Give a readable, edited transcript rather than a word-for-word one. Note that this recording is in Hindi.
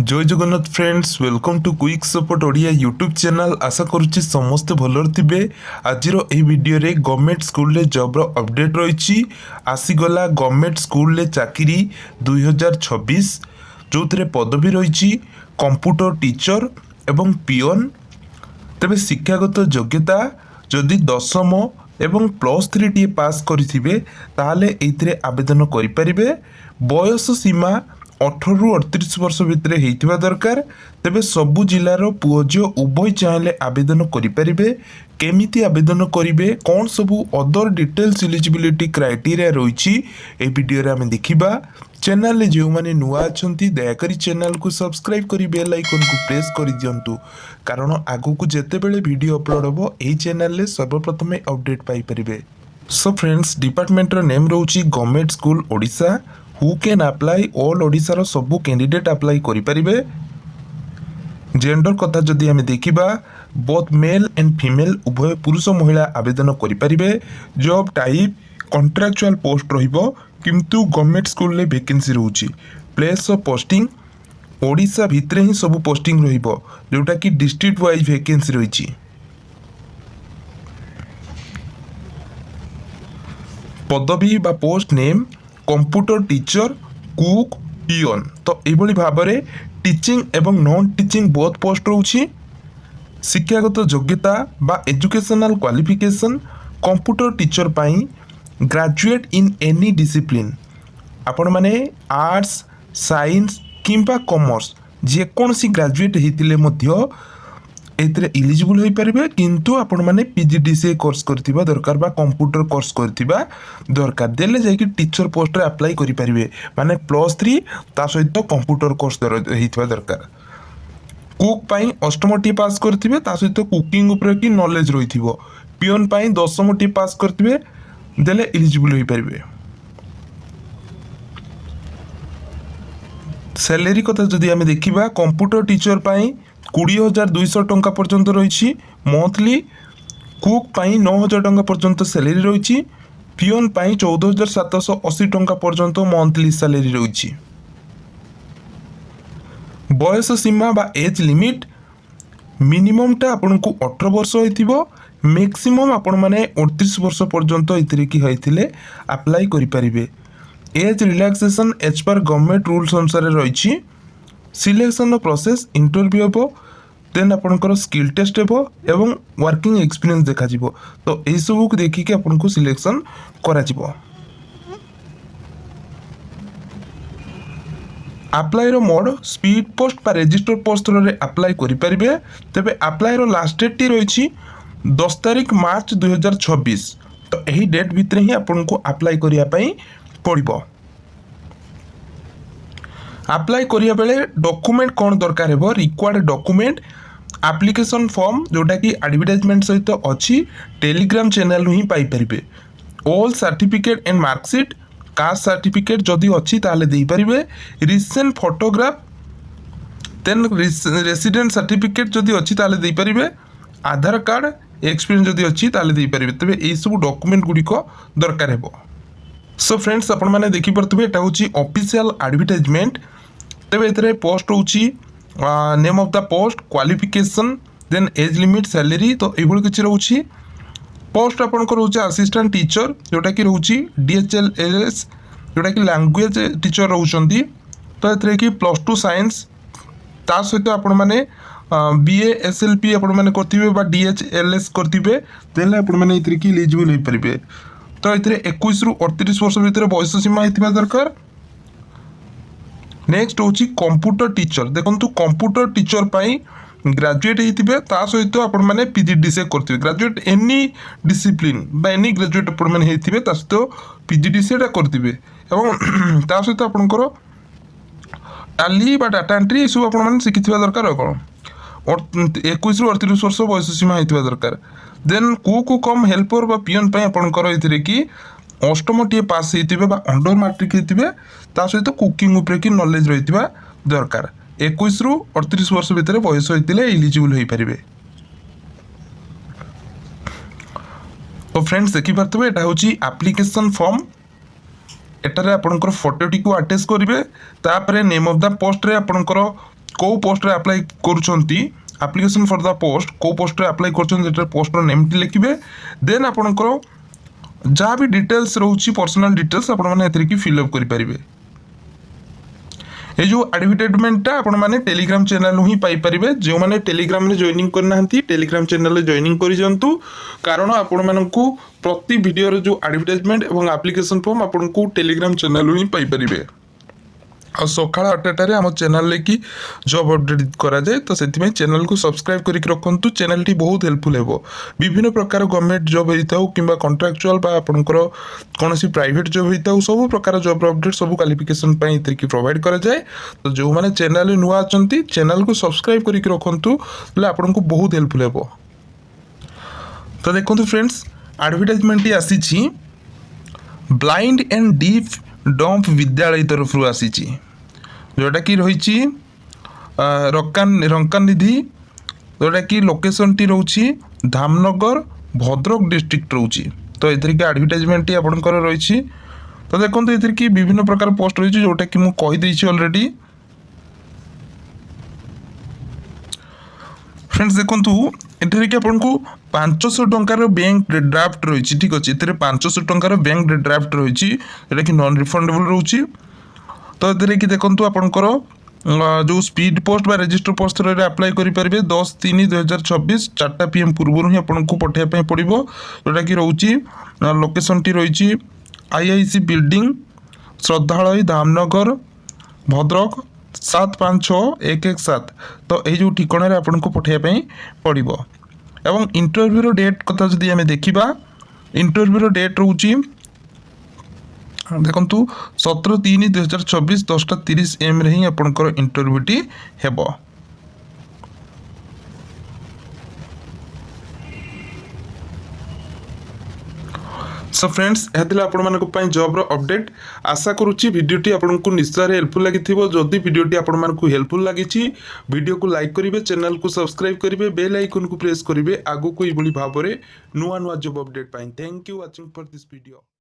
जय Jagannath friends welcome to quick support Odia YouTube channel. आशा करुच्ची समस्ते भलर थे। आज वीडियो रे गवर्नमेंट स्कूल जॉब रो अपडेट रही आसीगला गवर्नमेंट स्कूल चाकरी 2026 जो पदवी रही कंप्यूटर टीचर एवं पियन। तेबे शिक्षागत योग्यता जदि दशम एवं +3 टी पास करिथिबे ताहाले एइतरे आवेदन करि परिबे। बयस सीमा 18 रु 38 वर्ष भितर होइथिबा दरकार। तेबे सबु जिलार पुओ झियो उभय चाहेले आवेदन करिपारिबे। केमिति आवेदन करिवे कौन सबु अदर डिटेल्स एलिजिबिलिटी क्राइटेरिया रही ए वीडियो रे आमे देखिबा। चैनल रे जो माने नुआ अछंती दयाकरी चैनल को सब्सक्राइब करी बेल आइकन को प्रेस करि दियंतु, कारण आगु को जेते बेले वीडियो अपलोड होबो एही चैनल रे सर्वप्रथम अपडेट पाई परिबे। सो फ्रेंड्स, डिपार्टमेंट रो नेम रहउची government school Odisha. Who can apply all ओडिशार सबू कैंडिडेट अप्लाई करें। जेंडर कथा जदि आम देखा बोथ मेल एंड फीमेल उभय पुरुष महिला आवेदन करें। जॉब टाइप कॉन्ट्रैक्चुअल पोस्ट रहिबो, किंतु गवर्नमेंट स्कूल वैकेंसी रोची। प्लेस ऑफ पोस्टिंग ओडिशा भितरे ही सब पोस्टिंग रहिबो, जोटा कि डिस्ट्रिक्ट वाइज वैकेंसी रही। पदवी बा post name computer teacher, cook, peon. तो यही भाव में टीचिंग एवं नॉन टीचिंग बोथ पोस्ट रोची। शिक्षागत योग्यता बा एजुकेशनल क्वालिफिकेशन कंप्यूटर टीचर पाई ग्रेजुएट इन एनी डिसिप्लिन। आपण माने आर्ट्स साइंस किंबा कॉमर्स जेकोसी ग्रेजुएट होते मध्य एतरे इलिजिबल हो पारे, किंतु आपण माने पीजीडीसीए कोर्स करथिबा दरकार बा कंप्यूटर कोर्स करथिबा दरकार। देले जाय कि टीचर पोस्ट रे अप्लाई करि पारिबे, माने +3 ता सहित कंप्यूटर कोर्स हेतिबा दरकार। कुक पाई 8म टी पास करथिबे, ता सहित कुकिंग ऊपर की नॉलेज रहिथिबो। पियन पाई 10म टी पास करथिबे, देले इलिजिबल हो पारिबे। सैलरी कथा जदि आमे देखिबा कंप्यूटर टीचर पाई 20,200 टंका पर्यंत रही मंथली। कुक पाई 9,000 टंका पर्यंत सैलरी रही। पियन पाई 14,780 टंका पर्यंत मंथली सैलरी रही। बयस सीमा बा एज लिमिट मिनिमम टा आपन को 18 वर्ष होइथिबो, मैक्सिमम आपण माने 38 वर्ष पर्यंत इतरे की होइथिले अप्लाई करि परिबे। एज रिलैक्सेशन एज पर गवर्नमेंट रूल्स अनुसार रही। सिलेक्शन प्रोसेस इंटरव्यू हेबो, देन आपनकर स्किल टेस्ट हेबो एवं वर्किंग एक्सपीरियंस देखा जिवो। तो एई सब को देखि के आपन को सिलेक्शन करा जिवो। अप्लाई रो मोड स्पीड पोस्ट पर रजिस्टर पोस्ट रे अप्लाई करि परिबे। तबे अप्लाई रो लास्ट डेट टी रही 10 तारिख मार्च 2026। तो एही डेट भितर ही आपन को अप्लाई करिया पई पड़िबो। अप्लाई करिया बेले डॉक्यूमेंट कौन दरकार है? रिक्वायर्ड डॉक्यूमेंट एप्लिकेशन फॉर्म जोटा कि एडवर्टाइजमेंट सहित अच्छी टेलीग्राम चैनल ही पाई परिबे। All certificate and marksheet caste certificate जदि अच्छी ताले दे परिबे। Recent photograph then resident certificate जदि अच्छी ताले दे परिबे। आधार कार्ड एक्सपीरियंस जदि अच्छी ताले दे परिबे। तबे एई सब डॉक्यूमेंट गुडी को दरकार हेबो। सो फ्रेंड्स, आपण माने देखि परतबे एटा होची ऑफिशियल एडवर्टाइजमेंट। तेबे एतरे पोस्ट होची name of the post, qualification, then age limit, salary. तो एभଳି किछि रहउची। पोस्ट आपण को रहउची असिस्टेंट टीचर जोटा कि रहउची DHLS जोटा कि लैंग्वेज टीचर रहउचंदी। तो एतरे कि +2 साइंस ता सहित आपण माने BA SLP आपण माने करथिबे बा DHLS करथिबे, देले आपण माने एतरे कि एलिजिबल होई परिबे। तो एतरे 21 रु 38 वर्ष भितर बयस सीमा हेतिबा दरकार। नेक्स्ट होची कंप्यूटर टीचर। देखंतु कंप्यूटर टीचर पाई ग्रेजुएट हेतिबे, ता सहित आपण माने पीजीडीसीए करथिबे। ग्रेजुएट एनी डिसिप्लिन बा एनी ग्रेजुएट आपण माने हेतिबे, ता सहित पीजीडीसीए टा करथिबे एवं ता सहित आपनकर टाली बा डाटा एंट्री सब आपण माने सिखिथिबा दरकार। कोन 21 रु 38 वर्ष बयस सीमा हेतिबा दरकार। देन कुक कम हेल्पर बा पियन पाई आपनकर एथिरे कि 8म टी पास हेतिबे बा अंडर मैट्रिक हेतिबे, ता सहित कुकिंग ऊपर की नॉलेज रहितिबा दरकार। 21 रु 38 वर्ष भितर बयस होइतिले एलिजिबल होई परिबे। तो फ्रेंड्स देखि परतबे एटा होची एप्लिकेशन फॉर्म। एटारे आपनकर फोटोटी को अटैच करिवे। तापरे नेम ऑफ द पोस्ट रे आपनकर को पोस्ट अप्लाई करुँच आप्लिकेसन फॉर द पोस्ट को पोस्ट अप्लाई कर पोस्टर नेमटी लिखिए देन आपणकर जहाँ भी डिटेल्स रोचे पर्सनल डिटेल्स आपने फिलअप करेंगे ये जो एडवर्टाइजमेंटा आपण मैंने टेलीग्राम चैनल ही पाइपर जो मैंने टेलीग्राम रे जॉइनिंग करना टेलीग्राम चैनल जॉइनिंग कर जातु कारण आपण मानकु प्रति वीडियो जो एडवर्टाइजमेंट और एप्लिकेशन फॉर्म आपण को टेलीग्राम चैनल ही पाइपर और सका 8टार आम चैनल की जॉब अपडेट करा जाए तो से चैनल को सब्सक्राइब करके रखुँ चैनल टी बहुत हेल्पफुल हो विभिन्न प्रकार गवर्नमेंट जॉब होता हो कि कॉन्ट्रैक्चुअल आपंकर कौन प्राइवेट जॉब होता हो सब प्रकार जॉब अपडेट सब क्वालिफिकेशन प्रोवाइड करा जाए तो जो मैंने चैनल नुआ अच्छा चैनल को सब्सक्राइब करके रखुँ आपन को बहुत हेल्पफुल हो तो देखो फ्रेंड्स एडवर्टाइजमेंट आसी ब्लाइंड एंड डीफ डम्प विद्यालय तरफ आसी जोटा कि रही रंकानिधि जोटा कि लोकेशन टी रोची धामनगर भद्रक डिस्ट्रिक्ट रोची तो ये एडवर्टाइजमेंट आपंकर रही तो देखो ये कि विभिन्न प्रकार पोस्ट रही जोटा कि मुझे कहीदे ऑलरेडी फ्रेंड्स देखो ये कि आपको 500 टंकार बैंक ड्राफ्ट रही ठीक अच्छे ये 500 टंकार बैंक ड्राफ्ट रही जोटा कि नॉन रिफंडेबल रोची तो ये कि देखो आपंकर जो speed post register post apply करेंगे 10/3/2024 4टा PM पूर्व ही आपको पठाइबा पड़ो जोटा कि रोची लोकेशन टी रही IIC बिल्डिंग श्रद्धालय धामनगर भद्रक 756117 तो यही ठिकाण आपको पठाइबा पड़ो एवं इंटरव्यूर डेट कथा जदि आम देखा इंटरव्यूर डेट रोची देखु 17/3/2024 10:30 AM रे ही आपंकर इंटरव्यूटी हेब सो फ्रेंड्स यह आपण जॉब अपडेट आशा करुच्ची भिडटी आपको निश्चय हेल्पफुल लगी जदि भिडटी आपको हेल्पफुल लगी वीडियो को लाइक करेंगे चैनल को सब्सक्राइब करेंगे बेल आइकन को प्रेस करेंगे आगो को भाव में नुआ नुआ job update pi thank you watching for this video.